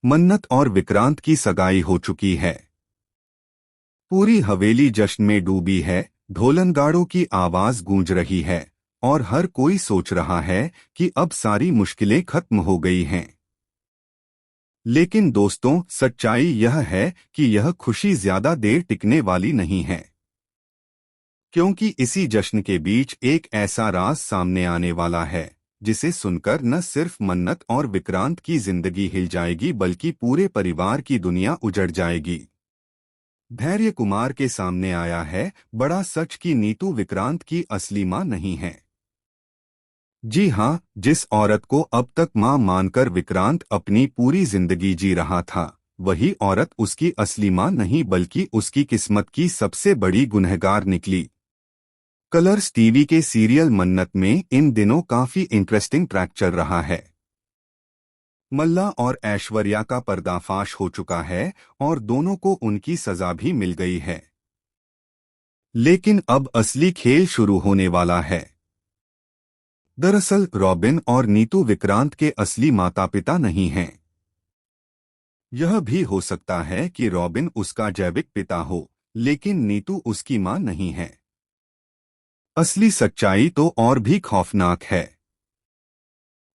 मन्नत और विक्रांत की सगाई हो चुकी है। पूरी हवेली जश्न में डूबी है। ढोलनगाड़ों की आवाज गूंज रही है और हर कोई सोच रहा है कि अब सारी मुश्किलें खत्म हो गई हैं। लेकिन दोस्तों, सच्चाई यह है कि यह खुशी ज्यादा देर टिकने वाली नहीं है, क्योंकि इसी जश्न के बीच एक ऐसा राज सामने आने वाला है जिसे सुनकर न सिर्फ मन्नत और विक्रांत की जिंदगी हिल जाएगी बल्कि पूरे परिवार की दुनिया उजड़ जाएगी। धैर्य कुमार के सामने आया है बड़ा सच कि नीतू विक्रांत की असली मां नहीं है। जी हाँ, जिस औरत को अब तक मां मानकर विक्रांत अपनी पूरी जिंदगी जी रहा था, वही औरत उसकी असली मां नहीं बल्कि उसकी किस्मत की सबसे बड़ी गुनहगार निकली। कलर्स टीवी के सीरियल मन्नत में इन दिनों काफी इंटरेस्टिंग ट्रैक चल रहा है। मल्ला और ऐश्वर्या का पर्दाफाश हो चुका है और दोनों को उनकी सजा भी मिल गई है। लेकिन अब असली खेल शुरू होने वाला है। दरअसल रॉबिन और नीतू विक्रांत के असली माता पिता नहीं हैं। यह भी हो सकता है कि रॉबिन उसका जैविक पिता हो, लेकिन नीतू उसकी मां नहीं है। असली सच्चाई तो और भी खौफनाक है।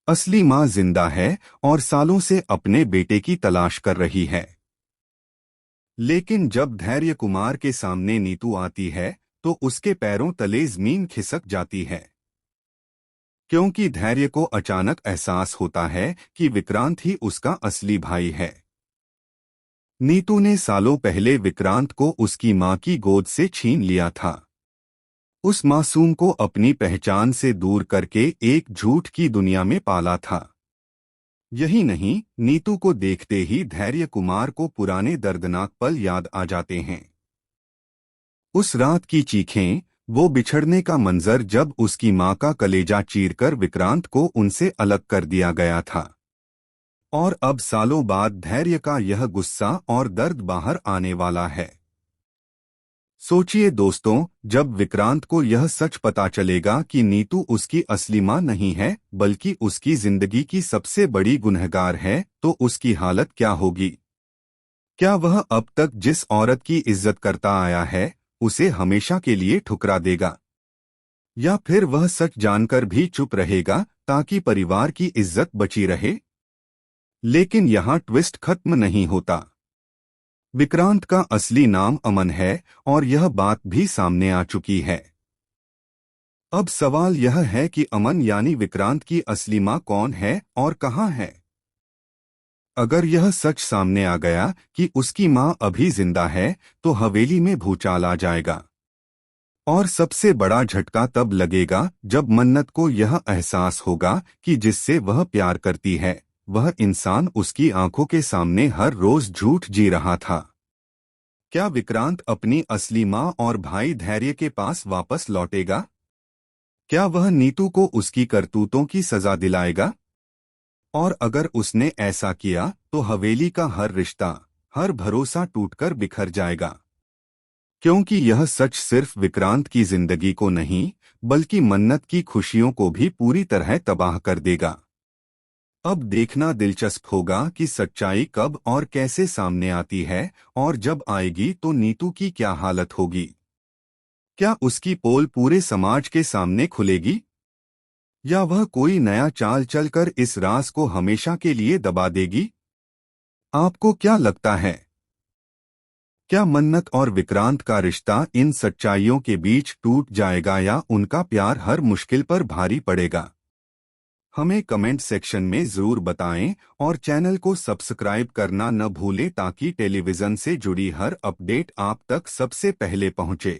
असली मां जिंदा है और सालों से अपने बेटे की तलाश कर रही है। लेकिन जब धैर्य कुमार के सामने नीतू आती है तो उसके पैरों तले जमीन खिसक जाती है, क्योंकि धैर्य को अचानक एहसास होता है कि विक्रांत ही उसका असली भाई है। नीतू ने सालों पहले विक्रांत को उसकी मां की गोद से छीन लिया था, उस मासूम को अपनी पहचान से दूर करके एक झूठ की दुनिया में पाला था। यही नहीं, नीतू को देखते ही धैर्य कुमार को पुराने दर्दनाक पल याद आ जाते हैं। उस रात की चीखें, वो बिछड़ने का मंजर जब उसकी मां का कलेजा चीरकर विक्रांत को उनसे अलग कर दिया गया था। और अब सालों बाद धैर्य का यह गुस्सा और दर्द बाहर आने वाला है। सोचिए दोस्तों, जब विक्रांत को यह सच पता चलेगा कि नीतू उसकी असली मां नहीं है बल्कि उसकी जिंदगी की सबसे बड़ी गुनहगार है, तो उसकी हालत क्या होगी? क्या वह अब तक जिस औरत की इज्जत करता आया है, उसे हमेशा के लिए ठुकरा देगा? या फिर वह सच जानकर भी चुप रहेगा ताकि परिवार की इज्जत बची रहे? लेकिन यहाँ ट्विस्ट खत्म नहीं होता। विक्रांत का असली नाम अमन है और यह बात भी सामने आ चुकी है। अब सवाल यह है कि अमन यानी विक्रांत की असली मां कौन है और कहां है? अगर यह सच सामने आ गया कि उसकी मां अभी जिंदा है, तो हवेली में भूचाल आ जाएगा। और सबसे बड़ा झटका तब लगेगा जब मन्नत को यह एहसास होगा कि जिससे वह प्यार करती है, वह इंसान उसकी आंखों के सामने हर रोज झूठ जी रहा था। क्या विक्रांत अपनी असली मां और भाई धैर्य के पास वापस लौटेगा? क्या वह नीतू को उसकी करतूतों की सजा दिलाएगा? और अगर उसने ऐसा किया तो हवेली का हर रिश्ता, हर भरोसा टूटकर बिखर जाएगा। क्योंकि यह सच सिर्फ विक्रांत की जिंदगी को नहीं बल्कि मन्नत की खुशियों को भी पूरी तरह तबाह कर देगा। अब देखना दिलचस्प होगा कि सच्चाई कब और कैसे सामने आती है, और जब आएगी तो नीतू की क्या हालत होगी। क्या उसकी पोल पूरे समाज के सामने खुलेगी, या वह कोई नया चाल चलकर इस राज को हमेशा के लिए दबा देगी? आपको क्या लगता है? क्या मन्नत और विक्रांत का रिश्ता इन सच्चाइयों के बीच टूट जाएगा या उनका प्यार हर मुश्किल पर भारी पड़ेगा? हमें कमेंट सेक्शन में जरूर बताएं और चैनल को सब्सक्राइब करना न भूलें ताकि टेलीविजन से जुड़ी हर अपडेट आप तक सबसे पहले पहुंचे।